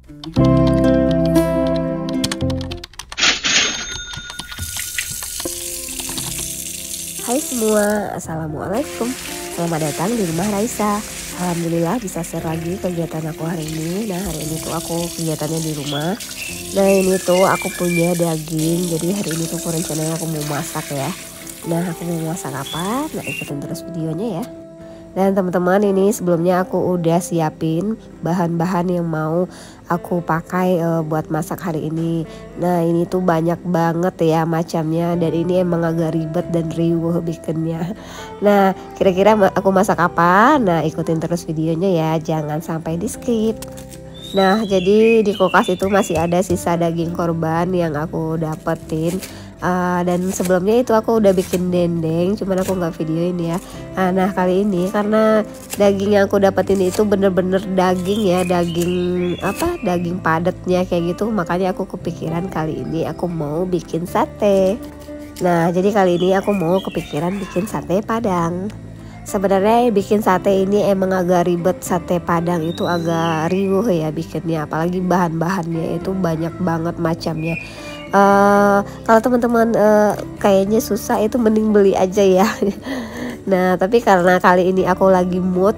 Hai semua, Assalamualaikum. Selamat datang di rumah Raisa. Alhamdulillah bisa share lagi kegiatan aku hari ini. Nah, hari ini tuh aku kegiatannya di rumah. Nah, ini tuh aku punya daging. Jadi hari ini tuh rencananya aku mau masak ya. Nah, aku mau masak apa? Nah, ikutin terus videonya ya. Dan teman-teman, ini sebelumnya aku udah siapin bahan-bahan yang mau aku pakai buat masak hari ini. Nah, ini tuh banyak banget ya macamnya, dan ini emang agak ribet dan riuh bikinnya. Nah, kira-kira aku masak apa? Nah, ikutin terus videonya ya, jangan sampai di skip. Nah, jadi di kulkas itu masih ada sisa daging korban yang aku dapetin. Dan sebelumnya itu aku udah bikin dendeng, cuman aku nggak videoin ya. Nah, kali ini karena daging yang aku dapetin itu bener-bener daging ya, daging padatnya kayak gitu, makanya aku kepikiran kali ini aku mau bikin sate. Nah, jadi kali ini aku mau kepikiran bikin sate Padang. Sebenarnya bikin sate ini emang agak ribet, sate Padang itu agak riuh ya bikinnya, apalagi bahan-bahannya itu banyak banget macamnya. Kalau teman-teman kayaknya susah, itu mending beli aja ya. Nah, tapi karena kali ini aku lagi mood,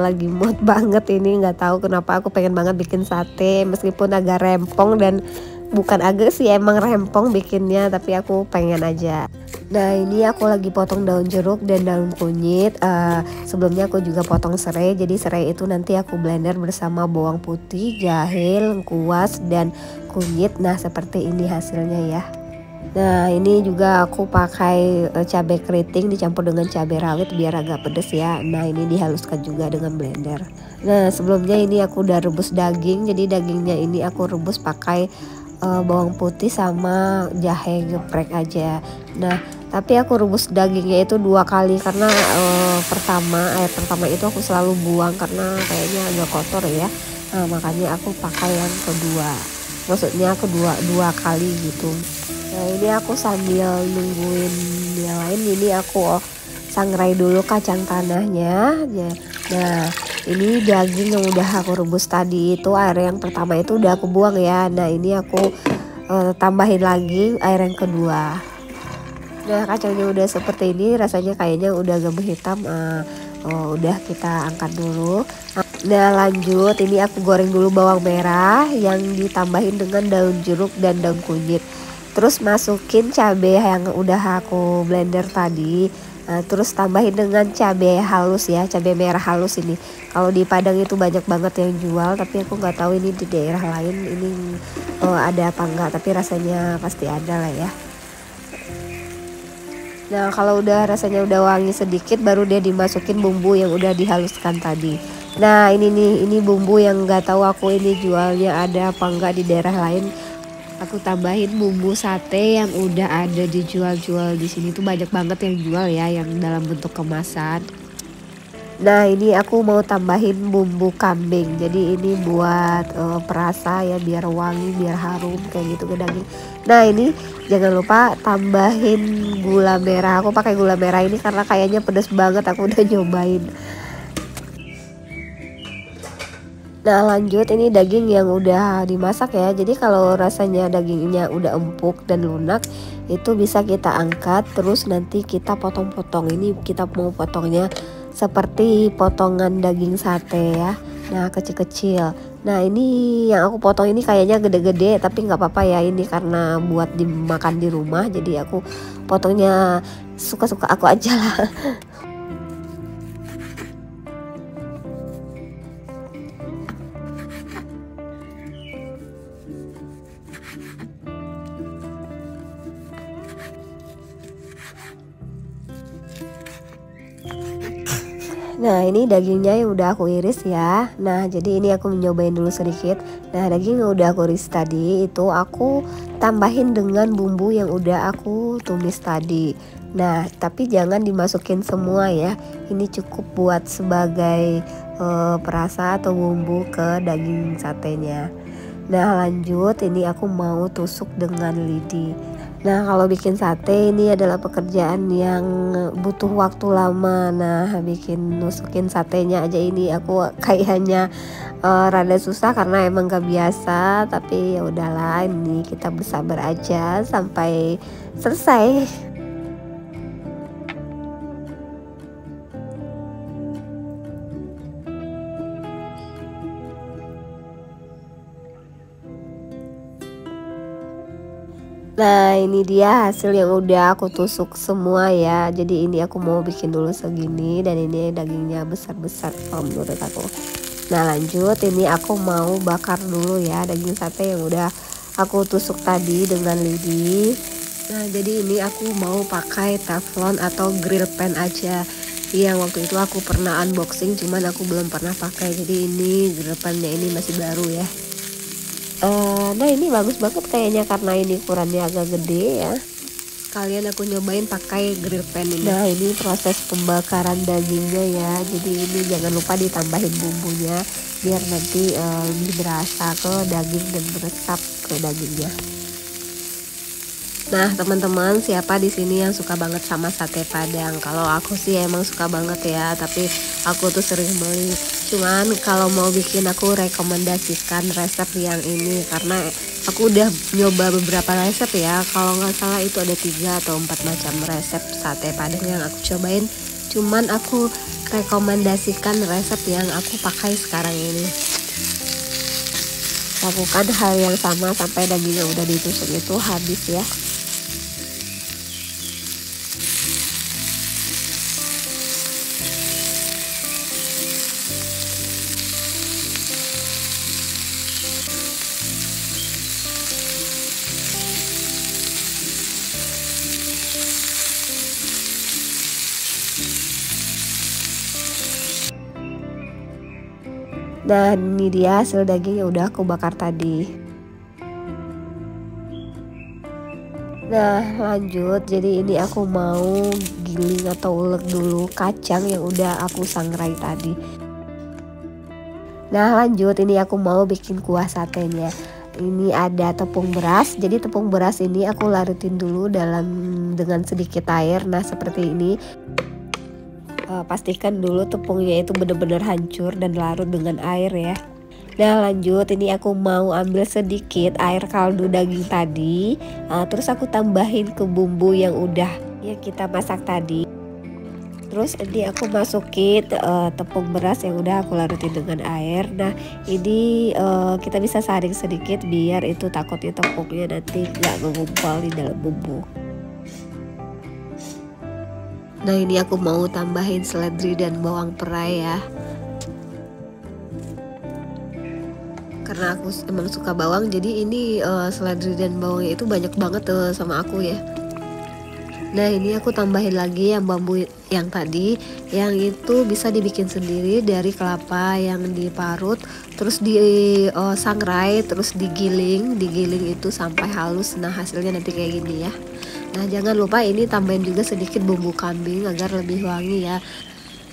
lagi mood banget ini, nggak tahu kenapa aku pengen banget bikin sate meskipun agak rempong, dan bukan agak sih, emang rempong bikinnya, tapi aku pengen aja. Nah, ini aku lagi potong daun jeruk dan daun kunyit. Sebelumnya aku juga potong serai. Jadi serai itu nanti aku blender bersama bawang putih, jahe, lengkuas, dan kunyit. Nah, seperti ini hasilnya ya. Nah, ini juga aku pakai cabai keriting dicampur dengan cabai rawit biar agak pedes ya. Nah, ini dihaluskan juga dengan blender. Nah, sebelumnya ini aku udah rebus daging. Jadi dagingnya ini aku rebus pakai bawang putih sama jahe geprek aja. Nah, tapi aku rebus dagingnya itu 2 kali karena air pertama itu aku selalu buang karena kayaknya agak kotor ya. Nah, makanya aku pakai yang kedua. Maksudnya aku dua kali gitu. Nah, ini aku sambil nungguin yang lain, ini aku sangrai dulu kacang tanahnya ya. Nah, ini daging yang udah aku rebus tadi itu, air yang pertama itu udah aku buang ya. Nah, ini aku tambahin lagi air yang kedua. Nah, kacangnya udah seperti ini, rasanya kayaknya udah agak hitam. Udah kita angkat dulu. Nah, lanjut ini aku goreng dulu bawang merah yang ditambahin dengan daun jeruk dan daun kunyit. Terus masukin cabai yang udah aku blender tadi. Terus tambahin dengan cabai halus ya, cabai merah halus ini. Kalau di Padang itu banyak banget yang jual, tapi aku nggak tahu ini di daerah lain ini ada apa enggak, tapi rasanya pasti ada lah ya. Nah, kalau udah rasanya udah wangi sedikit, baru dia dimasukin bumbu yang udah dihaluskan tadi. Nah, ini nih, ini bumbu yang nggak tahu aku ini jualnya ada apa enggak di daerah lain. Aku tambahin bumbu sate yang udah ada dijual-jual di sini tuh, banyak banget yang jual ya, yang dalam bentuk kemasan. Nah, ini aku mau tambahin bumbu kambing. Jadi ini buat perasa ya, biar wangi, biar harum kayak gitu ke daging. Nah, ini jangan lupa tambahin gula merah. Aku pakai gula merah ini karena kayaknya pedas banget, aku udah nyobain. Nah, lanjut ini daging yang udah dimasak ya. Jadi kalau rasanya dagingnya udah empuk dan lunak, itu bisa kita angkat, terus nanti kita potong-potong. Ini kita mau potongnya seperti potongan daging sate ya. Nah, kecil-kecil. Nah, ini yang aku potong ini kayaknya gede-gede, tapi nggak apa-apa ya, ini karena buat dimakan di rumah, jadi aku potongnya suka-suka aku aja lah. Nah, ini dagingnya yang udah aku iris ya. Nah, jadi ini aku nyobain dulu sedikit. Nah, daging yang udah aku iris tadi itu aku tambahin dengan bumbu yang udah aku tumis tadi. Nah, tapi jangan dimasukin semua ya. Ini cukup buat sebagai perasa atau bumbu ke daging satenya. Nah, lanjut ini aku mau tusuk dengan lidi. Nah, kalau bikin sate ini adalah pekerjaan yang butuh waktu lama. Nah, bikin nusukin satenya aja ini aku kayaknya rada susah karena emang gak biasa. Tapi ya udahlah, ini kita bersabar aja sampai selesai. Nah, ini dia hasil yang udah aku tusuk semua ya. Jadi ini aku mau bikin dulu segini, dan ini dagingnya besar-besar kalau menurut aku. Nah, lanjut ini aku mau bakar dulu ya daging sate yang udah aku tusuk tadi dengan lidi. Nah, jadi ini aku mau pakai teflon atau grill pan aja. Yang waktu itu aku pernah unboxing, cuman aku belum pernah pakai. Jadi ini grill pannya ini masih baru ya. Nah, ini bagus banget kayaknya karena ini ukurannya agak gede ya. Kalian aku nyobain pakai grill pan ini. Nah, ini proses pembakaran dagingnya ya. Jadi ini jangan lupa ditambahin bumbunya biar nanti lebih berasa ke daging dan meresap ke dagingnya. Nah, teman-teman, siapa di sini yang suka banget sama sate Padang? Kalau aku sih emang suka banget ya, tapi aku tuh sering beli. Cuman kalau mau bikin aku rekomendasikan resep yang ini karena aku udah nyoba beberapa resep ya. Kalau nggak salah itu ada 3 atau 4 macam resep sate Padang yang aku cobain. Cuman aku rekomendasikan resep yang aku pakai sekarang ini. Lakukan hal yang sama sampai dagingnya udah ditusuk itu habis ya. Nah, ini dia hasil daging yang udah aku bakar tadi. Nah, lanjut, jadi ini aku mau giling atau ulek dulu kacang yang udah aku sangrai tadi. Nah, lanjut, ini aku mau bikin kuah satenya. Ini ada tepung beras, jadi tepung beras ini aku larutin dulu dengan sedikit air. Nah, seperti ini. Pastikan dulu tepungnya itu benar-benar hancur dan larut dengan air ya. Nah, lanjut, ini aku mau ambil sedikit air kaldu daging tadi, terus aku tambahin ke bumbu yang udah ya kita masak tadi. Terus ini aku masukin tepung beras yang udah aku larutin dengan air. Nah, ini kita bisa saring sedikit biar itu takutnya tepungnya nanti nggak mengumpal di dalam bumbu. Nah, ini aku mau tambahin seledri dan bawang perai ya. Karena aku emang suka bawang, jadi ini seledri dan bawangnya itu banyak banget sama aku ya. Nah, ini aku tambahin lagi yang bambu yang tadi, yang itu bisa dibikin sendiri dari kelapa yang diparut, terus disangrai, terus digiling itu sampai halus. Nah, hasilnya nanti kayak gini ya. Nah, jangan lupa ini tambahin juga sedikit bumbu kambing agar lebih wangi ya.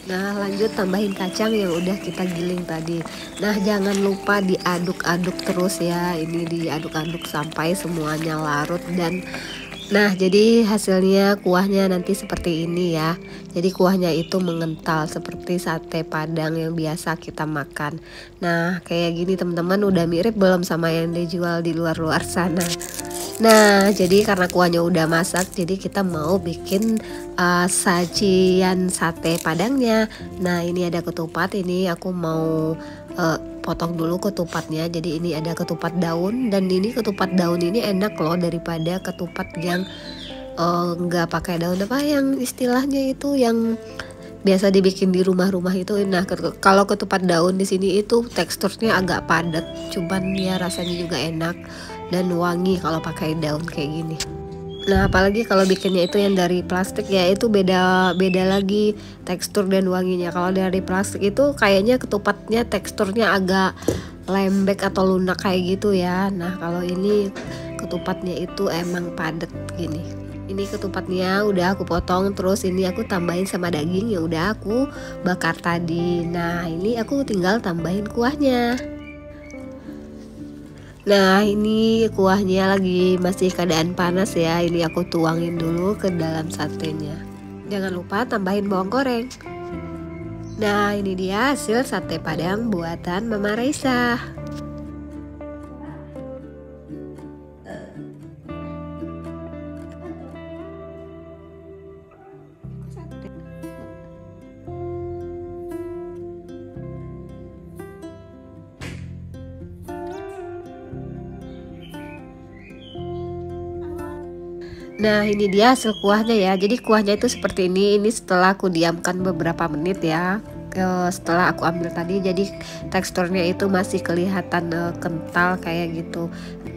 Nah, lanjut tambahin kacang yang udah kita giling tadi. Nah, jangan lupa diaduk-aduk terus ya. Ini diaduk-aduk sampai semuanya larut dan nah, jadi hasilnya kuahnya nanti seperti ini ya. Jadi kuahnya itu mengental seperti sate Padang yang biasa kita makan. Nah, kayak gini teman-teman, udah mirip belum sama yang dijual di luar-luar sana? Nah, jadi karena kuahnya udah masak, jadi kita mau bikin sajian sate Padangnya. Nah, ini ada ketupat, ini aku mau potong dulu ketupatnya. Jadi ini ada ketupat daun, dan ini ketupat daun ini enak loh daripada ketupat yang nggak pakai daun, apa yang istilahnya itu yang biasa dibikin di rumah-rumah itu. Nah, kalau ketupat daun di sini itu teksturnya agak padat, cuman ya rasanya juga enak dan wangi kalau pakai daun kayak gini. Nah, apalagi kalau bikinnya itu yang dari plastik ya, itu beda lagi tekstur dan wanginya. Kalau dari plastik itu kayaknya ketupatnya teksturnya agak lembek atau lunak kayak gitu ya. Nah, kalau ini ketupatnya itu emang padat gini. Ini ketupatnya udah aku potong, terus ini aku tambahin sama daging yang udah aku bakar tadi. Nah, ini aku tinggal tambahin kuahnya. Nah ini kuahnya lagi masih keadaan panas ya. Ini aku tuangin dulu ke dalam satenya. Jangan lupa tambahin bawang goreng. Nah ini dia hasil sate padang buatan Mama Raisa. Nah ini dia hasil kuahnya ya. Jadi kuahnya itu seperti ini. Ini setelah aku diamkan beberapa menit ya. Setelah aku ambil tadi, jadi teksturnya itu masih kelihatan kental kayak gitu.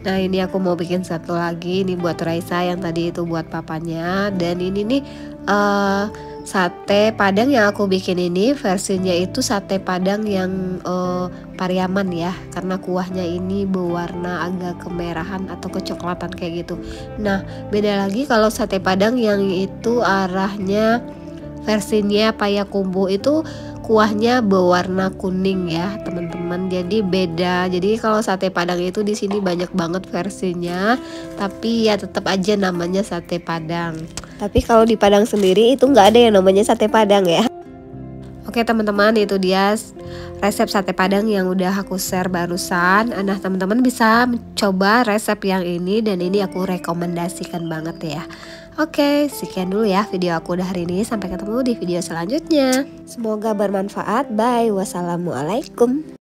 Nah ini aku mau bikin satu lagi. Ini buat Raisa, yang tadi itu buat papanya. Dan ini nih sate padang yang aku bikin ini versinya itu sate padang yang Pariaman ya, karena kuahnya ini berwarna agak kemerahan atau kecoklatan kayak gitu. Nah beda lagi kalau sate padang yang itu arahnya versinya Payakumbuh itu kuahnya berwarna kuning ya teman-teman. Jadi beda. Jadi kalau sate padang itu di sini banyak banget versinya, tapi ya tetap aja namanya sate padang. Tapi kalau di Padang sendiri itu nggak ada yang namanya sate padang ya. Oke teman-teman, itu dia resep sate padang yang udah aku share barusan. Nah teman-teman bisa mencoba resep yang ini, dan ini aku rekomendasikan banget ya. Oke, sekian dulu ya video aku udah hari ini. Sampai ketemu di video selanjutnya. Semoga bermanfaat. Bye. Wassalamualaikum.